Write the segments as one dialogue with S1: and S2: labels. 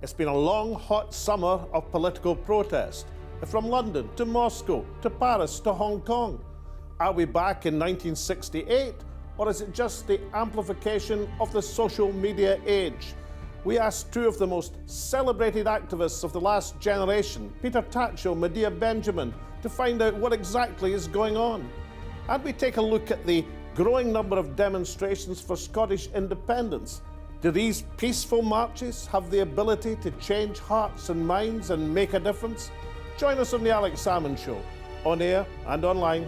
S1: It's been a long, hot summer of political protest, from London to Moscow to Paris to Hong Kong. Are we back in 1968, or is it just the amplification of the social media age? We asked two of the most celebrated activists of the last generation, Peter Tatchell, Medea Benjamin, to find out what exactly is going on. And we take a look at the growing number of demonstrations for Scottish independence. Do these peaceful marches have the ability to change hearts and minds and make a difference? Join us on the Alex Salmond Show, on air and online.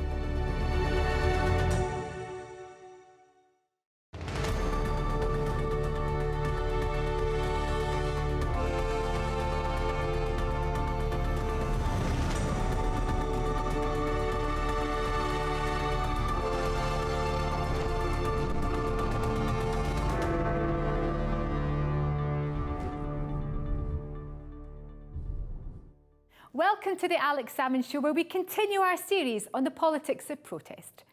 S2: Welcome to the Alex Salmond Show, where we continue our series on the politics of protest.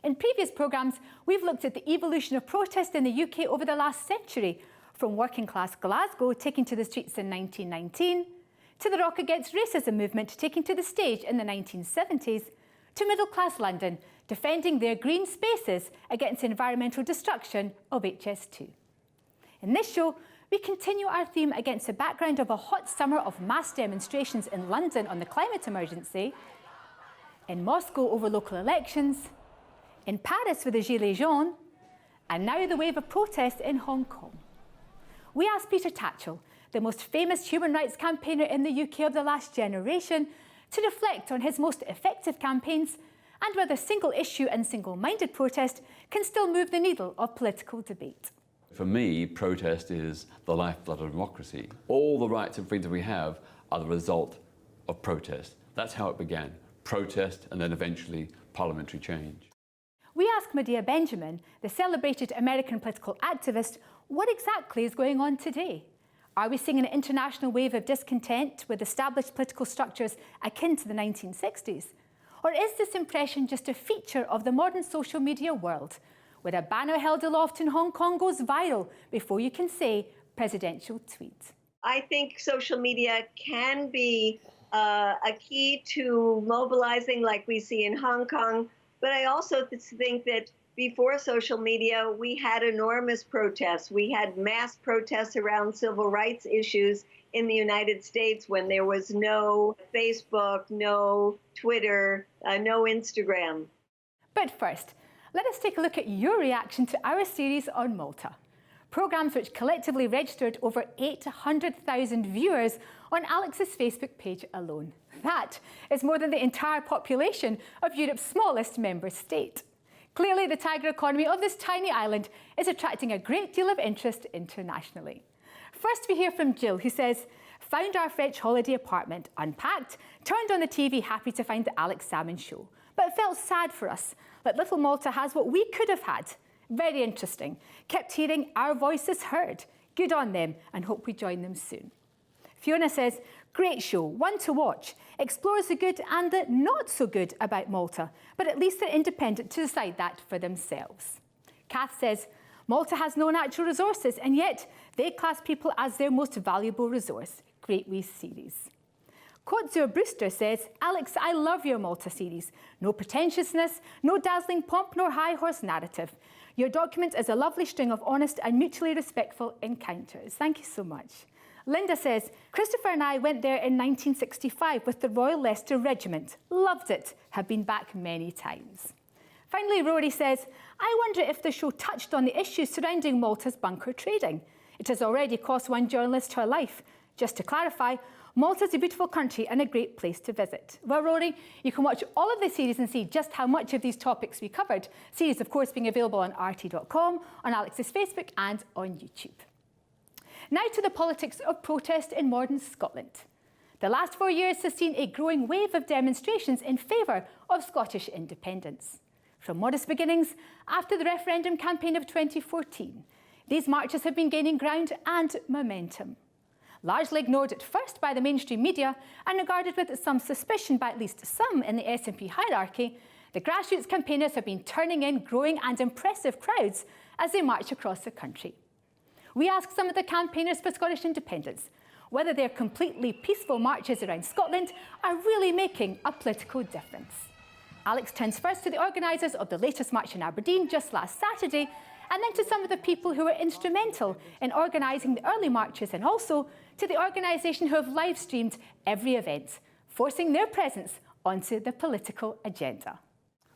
S2: In previous programmes, we've looked at the evolution of protest in the UK over the last century, from working class Glasgow taking to the streets in 1919, to the Rock Against Racism movement taking to the stage in the 1970s, to middle class London defending their green spaces against environmental destruction of HS2. In this show, we continue our theme against the background of a hot summer of mass demonstrations in London on the climate emergency, in Moscow over local elections, in Paris with the Gilets jaunes, and now the wave of protest in Hong Kong. We asked Peter Tatchell, the most famous human rights campaigner in the UK of the last generation, to reflect on his most effective campaigns and whether single issue and single-minded protest can still move the needle of political debate.
S3: For me, protest is the lifeblood of democracy. All the rights and freedoms we have are the result of protest. That's how it began. Protest and then eventually parliamentary change.
S2: We asked Medea Benjamin, the celebrated American political activist, what exactly is going on today. Are we seeing an international wave of discontent with established political structures akin to the 1960s? Or is this impression just a feature of the modern social media world, where a banner held aloft in Hong Kong goes viral before you can say presidential tweet?
S4: I think social media can be a key to mobilizing like we see in Hong Kong, but I also think that before social media, we had enormous protests. We had mass protests around civil rights issues in the United States when there was no Facebook, no Twitter, no Instagram.
S2: But first, let us take a look at your reaction to our series on Malta. Programmes which collectively registered over 800,000 viewers on Alex's Facebook page alone. That is more than the entire population of Europe's smallest member state. Clearly, the tiger economy of this tiny island is attracting a great deal of interest internationally. First, we hear from Jill, who says, "Found our French holiday apartment, unpacked, turned on the TV happy to find the Alex Salmond Show, but felt sad for us that little Malta has what we could have had. Very interesting. Kept hearing our voices heard. Good on them, and hope we join them soon." Fiona says, "Great show, one to watch. Explores the good and the not so good about Malta, but at least they're independent to decide that for themselves." Kath says, "Malta has no natural resources, and yet they class people as their most valuable resource. Great wee series." Kotzur Brewster says, "Alex, I love your Malta series. No pretentiousness, no dazzling pomp nor high horse narrative. Your document is a lovely string of honest and mutually respectful encounters." Thank you so much. Linda says, "Christopher and I went there in 1965 with the Royal Leicester Regiment. Loved it. Have been back many times." Finally, Rory says, "I wonder if the show touched on the issues surrounding Malta's bunker trading. It has already cost one journalist her life. Just to clarify, Malta is a beautiful country and a great place to visit." Well, Rory, you can watch all of the series and see just how much of these topics we covered. Series, of course, being available on RT.com, on Alex's Facebook and on YouTube. Now to the politics of protest in modern Scotland. The last 4 years has seen a growing wave of demonstrations in favour of Scottish independence. From modest beginnings after the referendum campaign of 2014, these marches have been gaining ground and momentum. Largely ignored at first by the mainstream media and regarded with some suspicion by at least some in the SNP hierarchy, the grassroots campaigners have been turning in growing and impressive crowds as they march across the country. We asked some of the campaigners for Scottish independence whether their completely peaceful marches around Scotland are really making a political difference. Alex turns first to the organisers of the latest march in Aberdeen just last Saturday, and then to some of the people who were instrumental in organising the early marches, and also to the organisation who have live-streamed every event, forcing their presence onto the political agenda.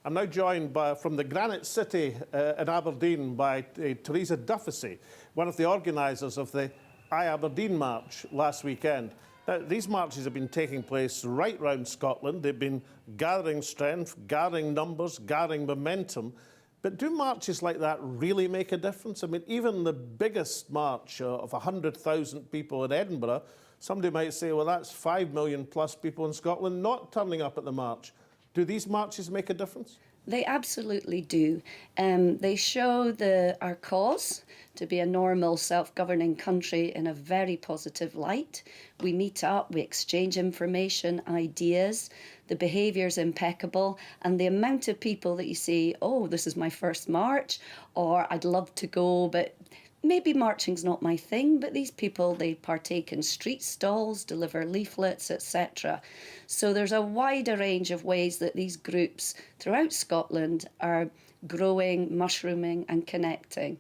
S1: I'm now joined from the Granite City in Aberdeen by Theresa Duffus, one of the organisers of the Aberdeen March last weekend. Now, these marches have been taking place right round Scotland. They've been gathering strength, gathering numbers, gathering momentum. But do marches like that really make a difference? I mean, even the biggest march of 100,000 people in Edinburgh, somebody might say, well, that's 5 million plus people in Scotland not turning up at the march. Do these marches make a difference?
S5: They absolutely do. They show our cause to be a normal, self-governing country in a very positive light. We meet up, we exchange information, ideas, the behaviour's impeccable, and the amount of people that you see, oh, this is my first march, or I'd love to go, but maybe marching's not my thing, but these people, they partake in street stalls, deliver leaflets, etc. So there's a wider range of ways that these groups throughout Scotland are growing, mushrooming and connecting.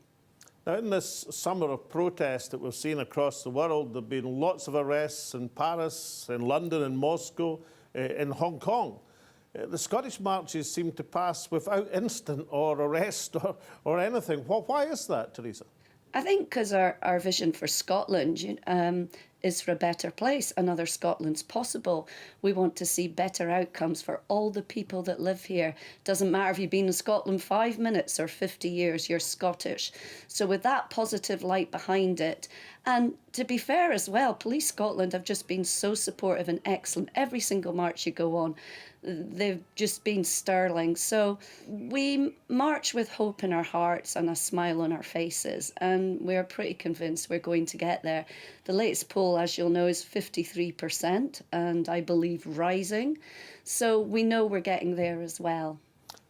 S1: Now, in this summer of protest that we've seen across the world, there have been lots of arrests in Paris, in London, in Moscow, in Hong Kong. The Scottish marches seem to pass without incident or arrest or anything. Why is that, Theresa?
S5: I think because our vision for Scotland is for a better place, another Scotland's possible. We want to see better outcomes for all the people that live here. Doesn't matter if you've been in Scotland 5 minutes or 50 years, you're Scottish. So with that positive light behind it, and to be fair as well, Police Scotland have just been so supportive and excellent. Every single march you go on, they've just been sterling. So we march with hope in our hearts and a smile on our faces, and we're pretty convinced we're going to get there. The latest poll, as you'll know, is 53%, and I believe rising. So we know we're getting there as well.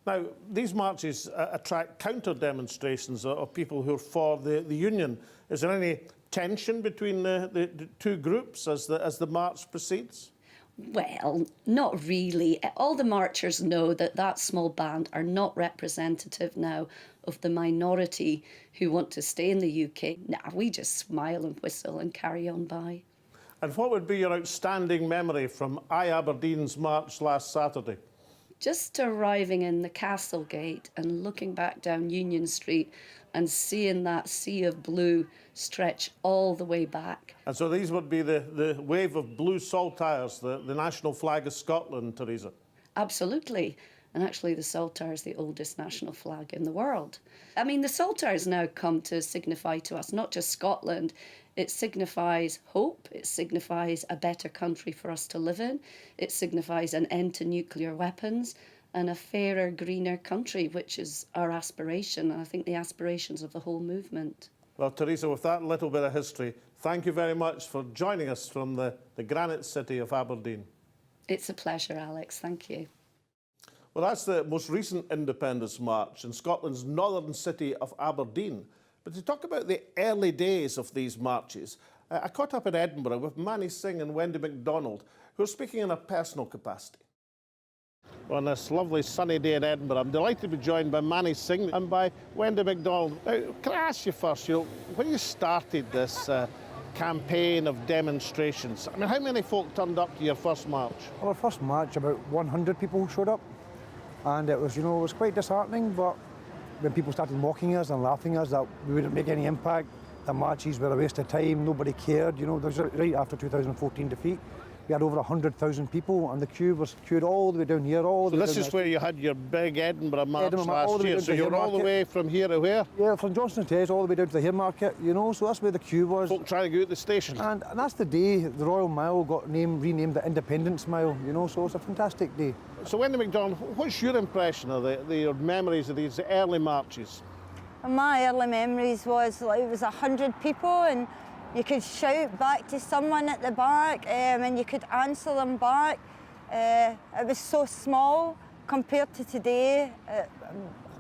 S1: Now, these marches attract counter-demonstrations of people who are for the union. Is there any tension between the two groups as the march proceeds?
S5: Well, not really. All the marchers know that small band are not representative now of the minority who want to stay in the UK. Nah, we just smile and whistle and carry on by.
S1: And what would be your outstanding memory from Aberdeen's march last Saturday?
S5: Just arriving in the Castle Gate and looking back down Union Street and seeing that sea of blue stretch all the way back.
S1: And so these would be the wave of blue saltires, the national flag of Scotland, Theresa?
S5: Absolutely. And actually the saltire is the oldest national flag in the world. I mean, the saltire has now come to signify to us not just Scotland, it signifies hope, it signifies a better country for us to live in, it signifies an end to nuclear weapons and a fairer, greener country, which is our aspiration, and I think the aspirations of the whole movement.
S1: Well, Theresa, with that little bit of history, thank you very much for joining us from the Granite City of Aberdeen.
S5: It's a pleasure, Alex. Thank you.
S1: Well, that's the most recent independence march in Scotland's northern city of Aberdeen. But to talk about the early days of these marches, I caught up in Edinburgh with Manny Singh and Wendy MacDonald, who are speaking in a personal capacity. Well, on this lovely sunny day in Edinburgh, I'm delighted to be joined by Manny Singh and by Wendy MacDonald. Now, can I ask you first, when you started this campaign of demonstrations, I mean, how many folk turned up to your first march?
S6: Well, our first march, about 100 people showed up, and it was, it was quite disheartening, but when people started mocking us and laughing at us that we wouldn't make any impact, the marches were a waste of time, nobody cared, That was right after 2014 defeat. We had over 100,000 people, and the queue was queued all the way down here.
S1: So this is where you had your big Edinburgh march last year. So you're all the way from here to where?
S6: Yeah, from Johnston Tez all the way down to the Haymarket, So that's where the queue was.
S1: Folk trying to go out the station. And
S6: that's the day the Royal Mile got renamed the Independence Mile, So it's a fantastic day.
S1: So Wendy MacDonald, what's your impression of your memories of these early marches?
S7: My early memories was it was 100 people, and you could shout back to someone at the back and you could answer them back. It was so small compared to today.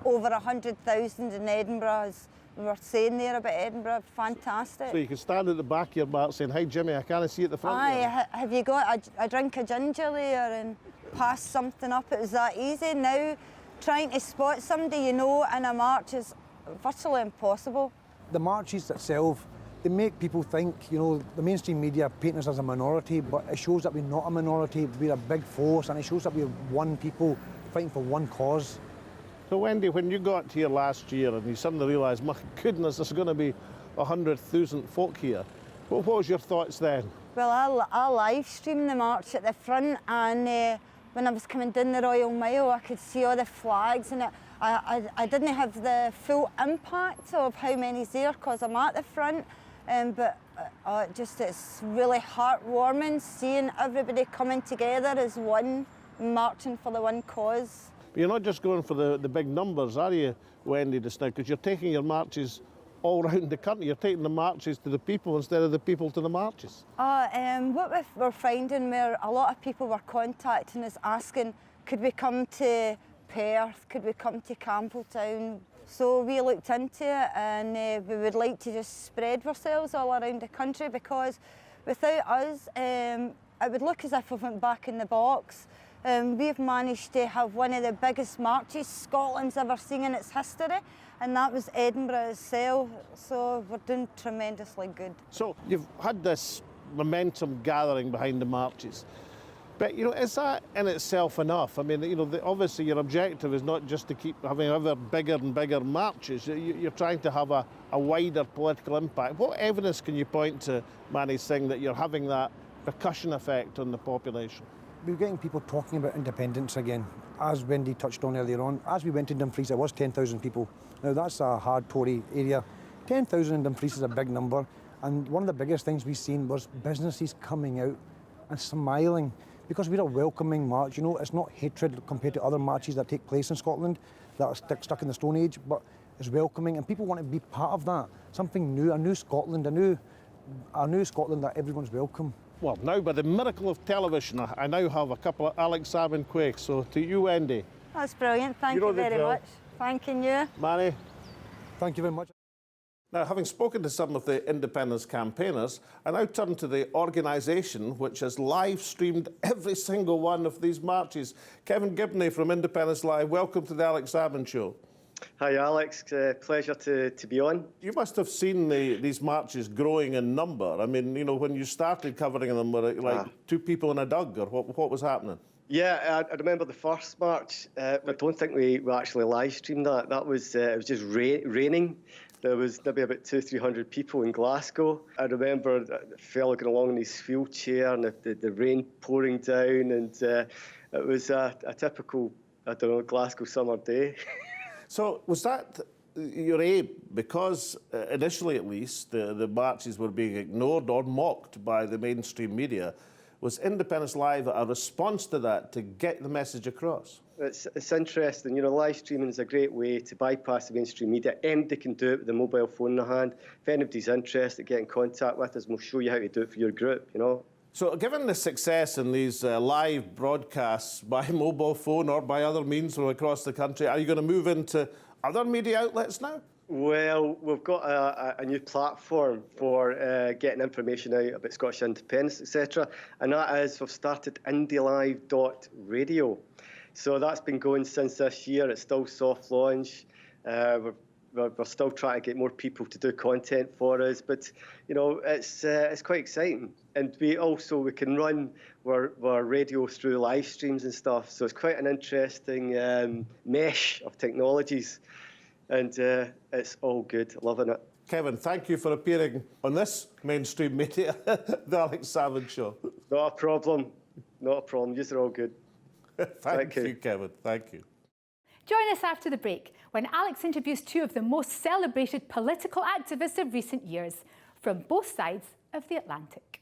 S7: Over 100,000 in Edinburgh is were saying there about Edinburgh, fantastic.
S1: So you can stand at the back of your march saying, "Hi Jimmy, I can't see at the front."
S7: Aye, have you got a drink of ginger there and pass something up? It was that easy. Now, trying to spot somebody you know in a march is virtually impossible.
S6: The marches itself, they make people think, you know, the mainstream media paint us as a minority, but it shows that we're not a minority, we're a big force, and it shows that we're one people fighting for one cause.
S1: So Wendy, when you got here last year and you suddenly realised, my goodness, there's going to be 100,000 folk here, what was your thoughts then?
S7: Well, I live streamed the march at the front, and when I was coming down the Royal Mile, I could see all the flags, and I didn't have the full impact of how many's there because I'm at the front, but it's really heartwarming seeing everybody coming together as one, marching for the one cause.
S1: But you're not just going for the big numbers, are you, Wendy, just now? Because you're taking your marches all around the country. You're taking the marches to the people instead of the people to the marches.
S7: What we're finding, where a lot of people were contacting us asking, could we come to Perth, could we come to Campbelltown? So we looked into it, and we would like to just spread ourselves all around the country, because without us, it would look as if we went back in the box. We've managed to have one of the biggest marches Scotland's ever seen in its history, and that was Edinburgh itself, so we're doing tremendously good.
S1: So you've had this momentum gathering behind the marches, but you know, is that in itself enough? I mean, you know, obviously your objective is not just to keep having ever bigger and bigger marches. You're trying to have a wider political impact. What evidence can you point to, Manny Singh, that you're having that percussion effect on the population?
S6: We're getting people talking about independence again. As Wendy touched on earlier on, as we went to Dumfries, it was 10,000 people. Now that's a hard Tory area. 10,000 in Dumfries is a big number, and one of the biggest things we've seen was businesses coming out and smiling, because we're a welcoming march. You know, it's not hatred compared to other marches that take place in Scotland that are stuck in the Stone Age, but it's welcoming, and people want to be part of that. Something new, a new Scotland, a new Scotland that everyone's welcome.
S1: Well, now by the miracle of television, I now have a couple of Alex Salmond quakes. So to you, Wendy.
S7: That's brilliant, thank you very much. Thanking you.
S1: Manny.
S6: Thank you very much.
S1: Now, having spoken to some of the independence campaigners, I now turn to the organisation which has live streamed every single one of these marches. Kevin Gibney from Independence Live, welcome to the Alex Salmond Show.
S8: Hi Alex, pleasure to be on.
S1: You must have seen these marches growing in number. I mean, you know, when you started covering them, were it like two people in a dug, or what was happening?
S8: Yeah, I remember the first march. I don't think we actually live streamed that. That was it was just raining. There was maybe about 200-300 people in Glasgow. I remember a fellow going along in his wheelchair and the rain pouring down, and it was a typical, I don't know, Glasgow summer day.
S1: So was that your aim? Because initially, at least, the marches were being ignored or mocked by the mainstream media. Was Independence Live a response to that, to get the message across?
S8: It's interesting. You know, live streaming is a great way to bypass the mainstream media. Anybody can do it with a mobile phone in their hand. If anybody's interested, get in contact with us, and we'll show you how to do it for your group, you know.
S1: So given the success in these live broadcasts by mobile phone or by other means from across the country, are you going to move into other media outlets now?
S8: Well, we've got a new platform for getting information out about Scottish independence, etc. And that is, we've started IndieLive.radio. So that's been going since this year. It's still soft launch. We're still trying to get more people to do content for us, but you know, it's quite exciting. And we can run our radio through live streams and stuff. So it's quite an interesting mesh of technologies, and it's all good. Loving it.
S1: Kevin, thank you for appearing on this mainstream media, the Alex Salmond Show.
S8: Not a problem. Not a problem. You're all good.
S1: Thank you, Kevin. Thank you.
S2: Join us after the break when Alex interviews two of the most celebrated political activists of recent years from both sides of the Atlantic.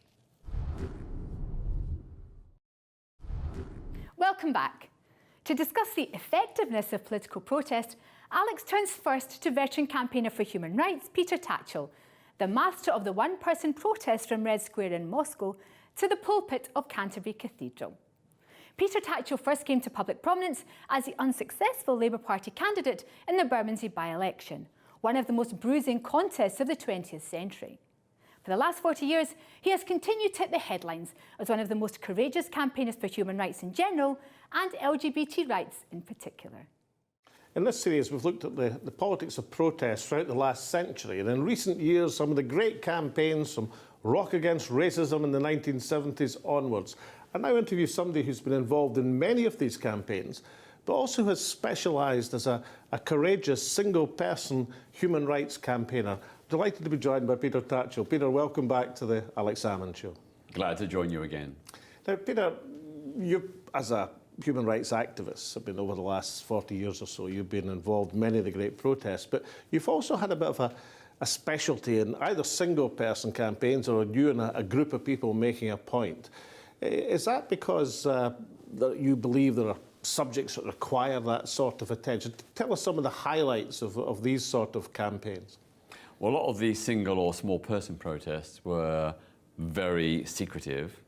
S2: Welcome back. To discuss the effectiveness of political protest, Alex turns first to veteran campaigner for human rights, Peter Tatchell, the master of the one-person protest from Red Square in Moscow to the pulpit of Canterbury Cathedral. Peter Tatchell first came to public prominence as the unsuccessful Labour Party candidate in the Bermondsey by-election, one of the most bruising contests of the 20th century. For the last 40 years, he has continued to hit the headlines as one of the most courageous campaigners for human rights in general and LGBT rights in particular.
S1: In this series, we've looked at the politics of protest throughout the last century, and in recent years, some of the great campaigns from Rock Against Racism in the 1970s onwards. I now interview somebody who's been involved in many of these campaigns, but also has specialised as a courageous, single-person human rights campaigner. Delighted to be joined by Peter Tatchell. Peter, welcome back to the Alex Salmond Show.
S3: Glad to join you again.
S1: Now, Peter, you, as a human rights activist, have been over the last 40 years or so, you've been involved in many of the great protests, but you've also had a bit of a specialty in either single-person campaigns or you and a group of people making a point. Is that because that you believe there are subjects that require that sort of attention? Tell us some of the highlights of these sort of campaigns.
S3: Well, a lot of these single or small person protests were very secretive,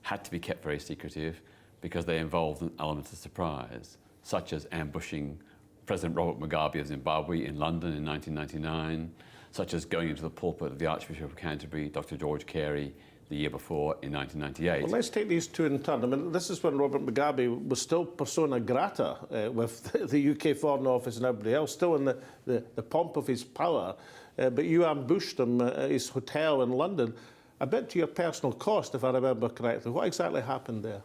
S3: had to be kept very secretive because they involved an element of surprise, such as ambushing President Robert Mugabe of Zimbabwe in London in 1999, such as going into the pulpit of the Archbishop of Canterbury, Dr. George Carey, the year before in 1998.
S1: Well, let's take these two in turn. I mean, this is when Robert Mugabe was still persona grata with the UK Foreign Office and everybody else, still in the pomp of his power. But you ambushed him at his hotel in London, a bit to your personal cost, if I remember correctly. What exactly happened there?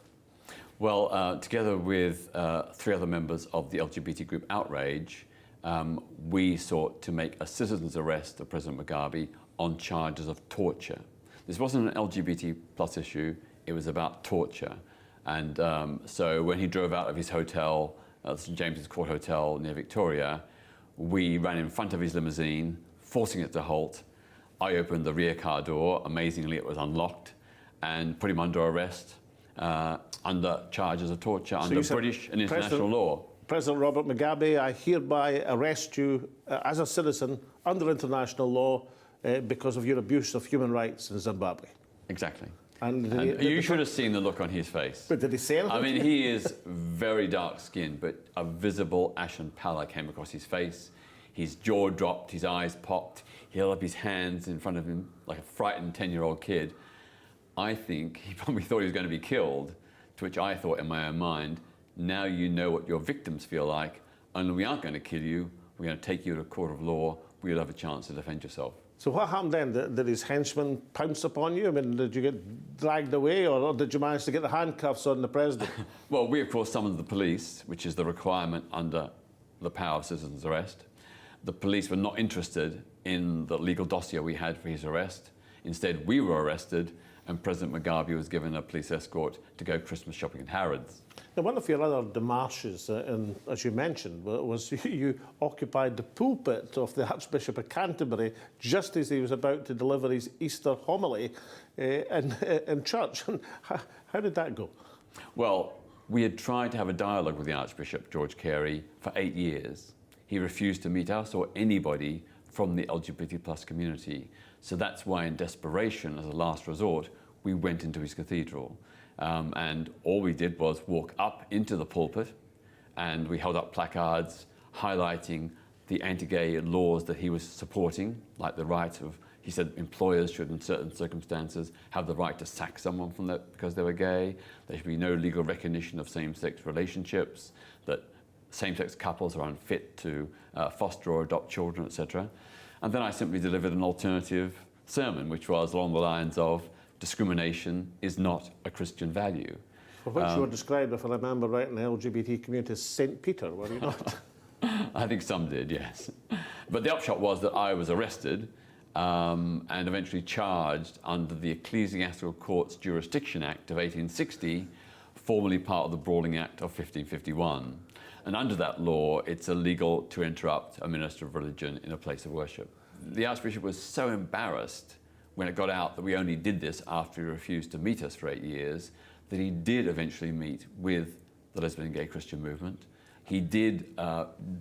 S3: Well, together with 3 other members of the LGBT group Outrage, we sought to make a citizen's arrest of President Mugabe on charges of torture. This wasn't an LGBT plus issue, it was about torture. And so when he drove out of his hotel, St James's Court Hotel near Victoria, we ran in front of his limousine, forcing it to halt. I opened the rear car door, amazingly it was unlocked, and put him under arrest under charges of torture under British and international law.
S1: President Robert Mugabe, I hereby arrest you as a citizen under international law because of your abuse of human rights in Zimbabwe.
S3: Exactly.
S1: And
S3: you should have seen the look on his face.
S1: But did he say anything?
S3: I mean, he is very dark-skinned, but a visible ashen pallor came across his face. His jaw dropped, his eyes popped. He held up his hands in front of him like a frightened 10-year-old kid. I think he probably thought he was going to be killed, to which I thought in my own mind, now you know what your victims feel like, and we aren't going to kill you, we're going to take you to a court of law, we'll have a chance to defend yourself.
S1: So what happened then? Did his henchmen pounce upon you? I mean, did you get dragged away, or did you manage to get the handcuffs on the president?
S3: Well, we of course summoned the police, which is the requirement under the power of citizen's arrest. The police were not interested in the legal dossier we had for his arrest. Instead, we were arrested, and President Mugabe was given a police escort to go Christmas shopping in Harrods. Now,
S1: one of your other démarches, as you mentioned, was you occupied the pulpit of the Archbishop of Canterbury just as he was about to deliver his Easter homily in church. How did that go?
S3: Well, we had tried to have a dialogue with the Archbishop, George Carey, for 8 years. He refused to meet us or anybody from the LGBT plus community. So that's why, in desperation, as a last resort, we went into his cathedral. And all we did was walk up into the pulpit, and we held up placards highlighting the anti-gay laws that he was supporting, like the right of, he said, employers should, in certain circumstances, have the right to sack someone from that because they were gay. There should be no legal recognition of same-sex relationships, that same-sex couples are unfit to foster or adopt children, etc. And then I simply delivered an alternative sermon, which was along the lines of, discrimination is not a Christian value.
S1: For which you were described, if I remember right, in the LGBT community as St. Peter, were you not?
S3: I think some did, yes. But the upshot was that I was arrested and eventually charged under the Ecclesiastical Courts Jurisdiction Act of 1860, formerly part of the Brawling Act of 1551. And under that law, it's illegal to interrupt a minister of religion in a place of worship. The Archbishop was so embarrassed when it got out that we only did this after he refused to meet us for 8 years, that he did eventually meet with the lesbian and gay Christian movement. He did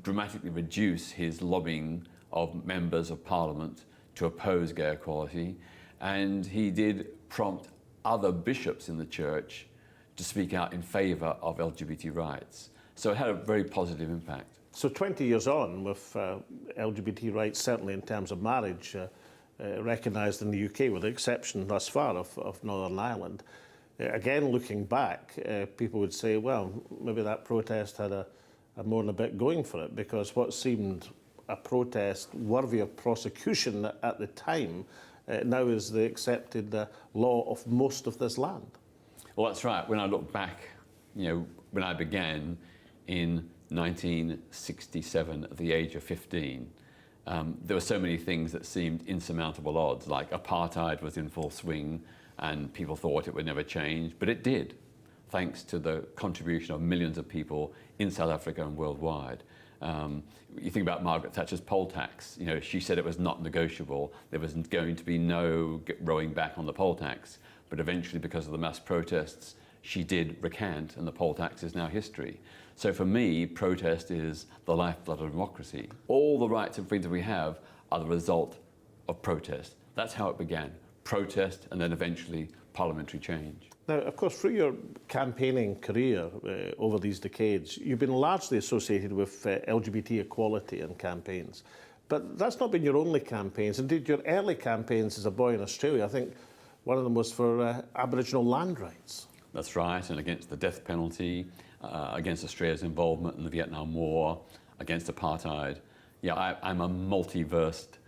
S3: dramatically reduce his lobbying of members of Parliament to oppose gay equality, and he did prompt other bishops in the church to speak out in favour of LGBT rights. So it had a very positive impact.
S1: So 20 years on with LGBT rights, certainly in terms of marriage, recognised in the UK, with the exception thus far of Northern Ireland. Again, looking back, people would say, well, maybe that protest had a more than a bit going for it, because what seemed a protest worthy of prosecution at the time now is the accepted law of most of this land.
S3: Well, that's right. When I look back, when I began in 1967 at the age of 15, there were so many things that seemed insurmountable odds, like apartheid was in full swing and people thought it would never change, but it did, thanks to the contribution of millions of people in South Africa and worldwide. You think about Margaret Thatcher's poll tax. She said it was not negotiable. There was going to be no rowing back on the poll tax, but eventually, because of the mass protests, she did recant, and the poll tax is now history. So for me, protest is the lifeblood of democracy. All the rights and freedoms we have are the result of protest. That's how it began. Protest, and then eventually parliamentary change.
S1: Now, of course, through your campaigning career over these decades, you've been largely associated with LGBT equality and campaigns. But that's not been your only campaigns. Indeed, your early campaigns as a boy in Australia, I think one of them was for Aboriginal land rights.
S3: That's right, and against the death penalty, against Australia's involvement in the Vietnam War, against apartheid. Yeah, I'm a multiversed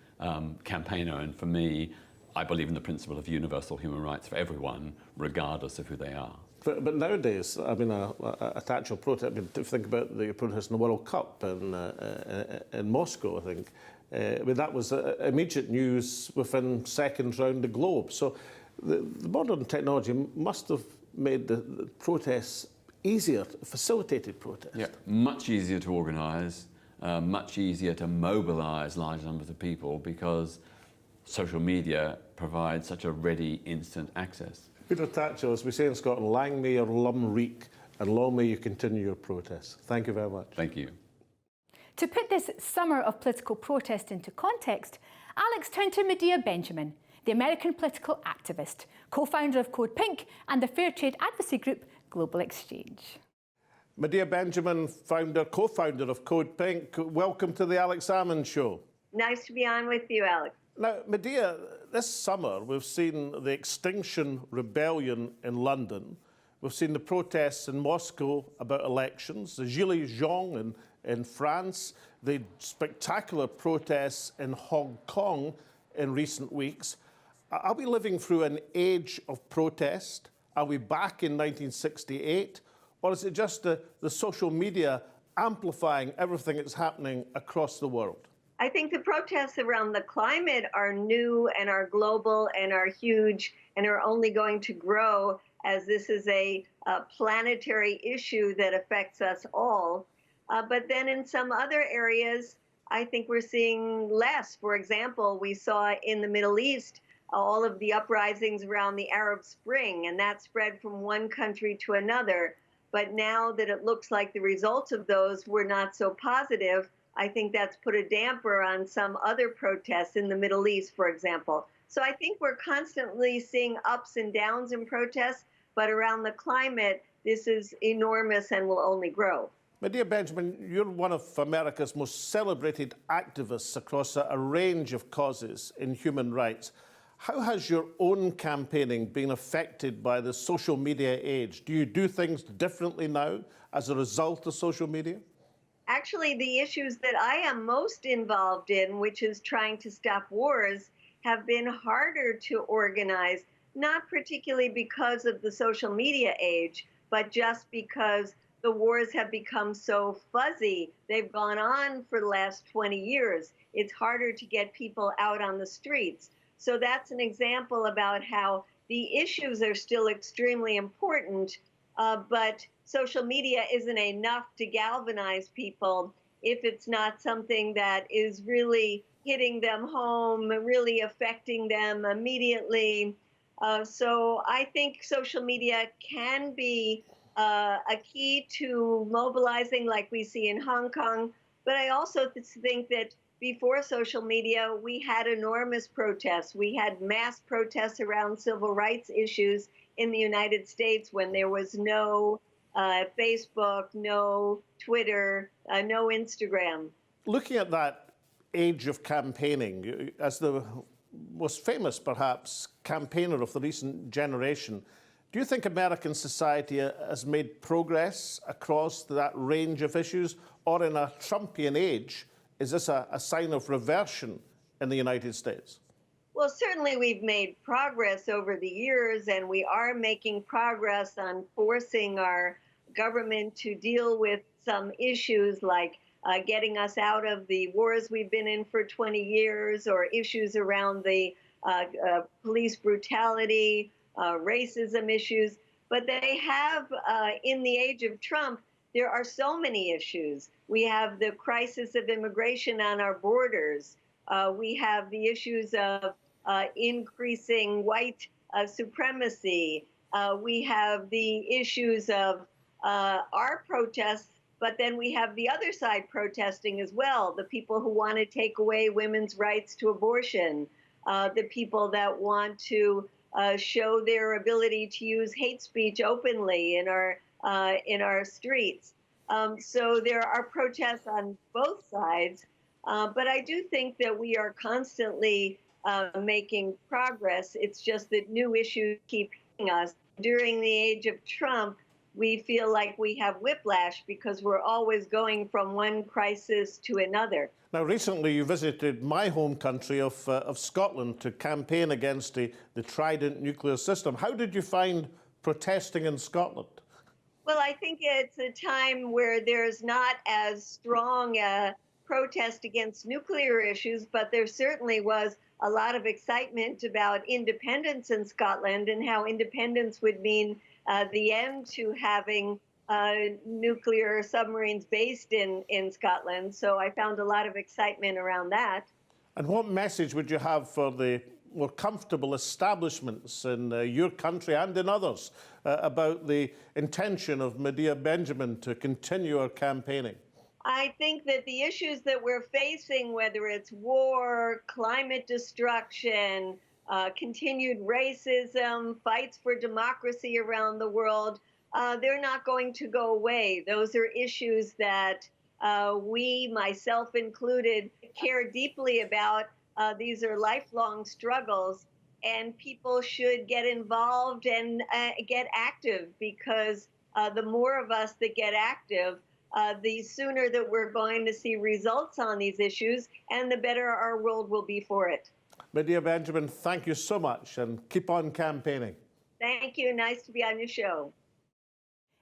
S3: campaigner, and for me, I believe in the principle of universal human rights for everyone, regardless of who they are.
S1: But nowadays, I mean, a Tatchell protest, I mean, if you think about the protest in the World Cup in Moscow, I think, I mean, that was immediate news within seconds round the globe. So the modern technology must have made the protests easier, facilitated protests.
S3: Yeah, much easier to organise, much easier to mobilise large numbers of people, because social media provides such a ready, instant access.
S1: Peter Tatchell, as we say in Scotland, lang may your lum reek, and long may you continue your protests. Thank you very much.
S3: Thank you.
S2: To put this summer of political protest into context, Alex turned to Medea Benjamin, the American political activist, co-founder of Code Pink and the fair trade advocacy group Global Exchange.
S1: Medea Benjamin, co-founder of Code Pink, welcome to the Alex Salmond Show.
S4: Nice to be on with you, Alex.
S1: Now, Medea, this summer we've seen the Extinction Rebellion in London. We've seen the protests in Moscow about elections, the Gilets jaunes in France, the spectacular protests in Hong Kong in recent weeks. Are we living through an age of protest? Are we back in 1968? Or is it just the social media amplifying everything that's happening across the world?
S4: I think the protests around the climate are new and are global and are huge and are only going to grow, as this is a planetary issue that affects us all. But then in some other areas, I think we're seeing less. For example, we saw in the Middle East all of the uprisings around the Arab Spring, and that spread from one country to another. But now that it looks like the results of those were not so positive, I think that's put a damper on some other protests in the Middle East, for example. So I think we're constantly seeing ups and downs in protests, but around the climate, this is enormous and will only grow.
S1: Medea Benjamin, you're one of America's most celebrated activists across a range of causes in human rights. How has your own campaigning been affected by the social media age? Do you do things differently now as a result of social media?
S4: Actually, the issues that I am most involved in, which is trying to stop wars, have been harder to organize, not particularly because of the social media age, but just because the wars have become so fuzzy. They've gone on for the last 20 years. It's harder to get people out on the streets. So that's an example about how the issues are still extremely important, but social media isn't enough to galvanize people if it's not something that is really hitting them home, really affecting them immediately. So I think social media can be a key to mobilizing like we see in Hong Kong. But I also think that before social media, we had enormous protests. We had mass protests around civil rights issues in the United States when there was no Facebook, no Twitter, no Instagram.
S1: Looking at that age of campaigning, as the most famous, perhaps, campaigner of the recent generation, do you think American society has made progress across that range of issues? Or in a Trumpian age, is this a sign of reversion in the United States?
S4: Well, certainly we've made progress over the years, and we are making progress on forcing our government to deal with some issues like getting us out of the wars we've been in for 20 years, or issues around the police brutality, racism issues. But they have, in the age of Trump, there are so many issues. We have the crisis of immigration on our borders. We have the issues of increasing white supremacy. We have the issues of our protests, but then we have the other side protesting as well, the people who want to take away women's rights to abortion, the people that want to show their ability to use hate speech openly in our streets. So there are protests on both sides, but I do think that we are constantly making progress. It's just that new issues keep hitting us. During the age of Trump, we feel like we have whiplash because we're always going from one crisis to another.
S1: Now, recently you visited my home country of Scotland to campaign against the Trident nuclear system. How did you find protesting in Scotland?
S4: Well, I think it's a time where there's not as strong a protest against nuclear issues, but there certainly was a lot of excitement about independence in Scotland and how independence would mean the end to having nuclear submarines based in Scotland. So I found a lot of excitement around that.
S1: And what message would you have for the more comfortable establishments in your country and in others about the intention of Medea Benjamin to continue her campaigning?
S4: I think that the issues that we're facing, whether it's war, climate destruction, continued racism, fights for democracy around the world, they're not going to go away. Those are issues that we, myself included, care deeply about. These are lifelong struggles, and people should get involved and get active, because the more of us that get active, the sooner that we're going to see results on these issues, and the better our world will be for it.
S1: Medea Benjamin, thank you so much, and keep on campaigning.
S4: Thank you. Nice to be on your show.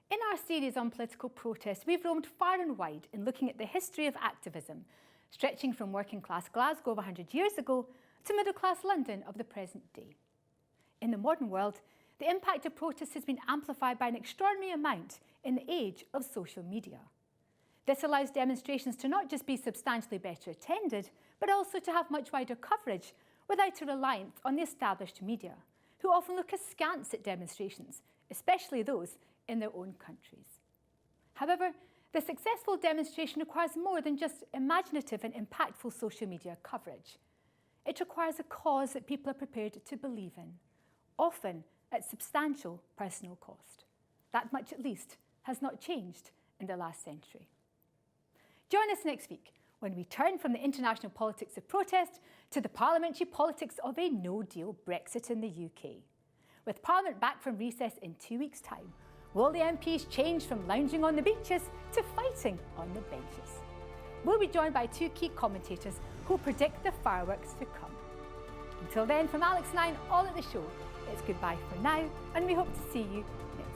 S2: In our series on political protest, we've roamed far and wide in looking at the history of activism, stretching from working-class Glasgow of 100 years ago to middle-class London of the present day. In the modern world, the impact of protest has been amplified by an extraordinary amount in the age of social media. This allows demonstrations to not just be substantially better attended, but also to have much wider coverage without a reliance on the established media, who often look askance at demonstrations, especially those in their own countries. However, the successful demonstration requires more than just imaginative and impactful social media coverage. It requires a cause that people are prepared to believe in, often at substantial personal cost. That much, at least, has not changed in the last century. Join us next week when we turn from the international politics of protest to the parliamentary politics of a no-deal Brexit in the UK. With Parliament back from recess in 2 weeks' time, will the MPs change from lounging on the beaches to fighting on the benches? We'll be joined by two key commentators who predict the fireworks to come. Until then, from Alex and I all at the show, it's goodbye for now, and we hope to see you next